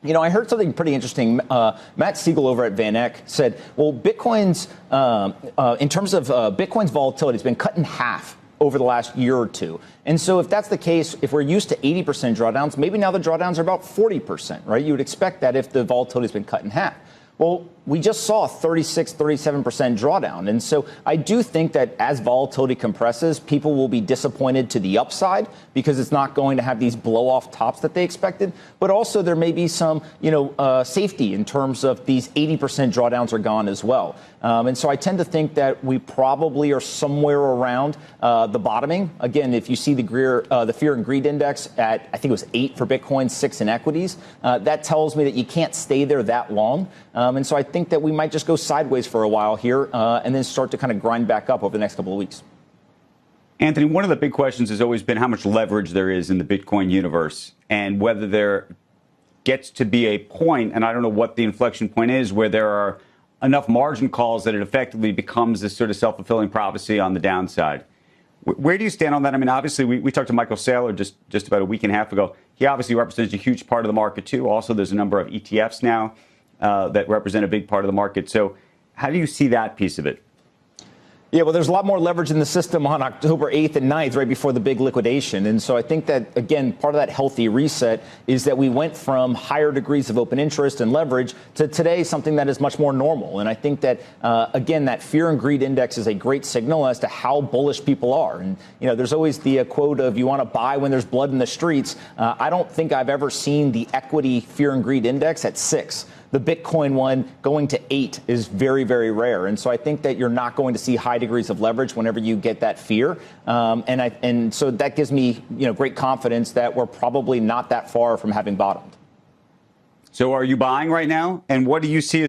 I heard something pretty interesting. Matt Siegel over at Van Eck said, well, Bitcoin's, in terms of Bitcoin's volatility, has been cut in half over the last year or two. And so if that's the case, if we're used to 80% drawdowns, maybe now the drawdowns are about 40%, right? You would expect that if the volatility has been cut in half. Well, we just saw a 36, 37% drawdown. And so I do think that as volatility compresses, people will be disappointed to the upside because it's not going to have these blow off tops that they expected. But also there may be some, safety in terms of these 80% drawdowns are gone as well. And so I tend to think that we probably are somewhere around the bottoming. Again, if you see the fear and greed index at, I think it was 8 for Bitcoin, 6 in equities, that tells me that you can't stay there that long. And so I think that we might just go sideways for a while here and then start to kind of grind back up over the next couple of weeks. Anthony, one of the big questions has always been how much leverage there is in the Bitcoin universe and whether there gets to be a point, and I don't know what the inflection point is, where there are enough margin calls that it effectively becomes this sort of self-fulfilling prophecy on the downside. Where do you stand on that? I mean, obviously, we talked to Michael Saylor just about a week and a half ago. He obviously represents a huge part of the market, too. Also, there's a number of ETFs now that represent a big part of the market. So how do you see that piece of it? Yeah, well, there's a lot more leverage in the system on October 8th and 9th, right before the big liquidation. And so I think that, again, part of that healthy reset is that we went from higher degrees of open interest and leverage to today something that is much more normal. And I think that, again, that fear and greed index is a great signal as to how bullish people are. And, there's always the quote of you want to buy when there's blood in the streets. I don't think I've ever seen the equity fear and greed index at 6. The Bitcoin one going to 8 is very, very rare. And so I think that you're not going to see high degrees of leverage whenever you get that fear. And so that gives me, great confidence that we're probably not that far from having bottomed. So are you buying right now? And what do you see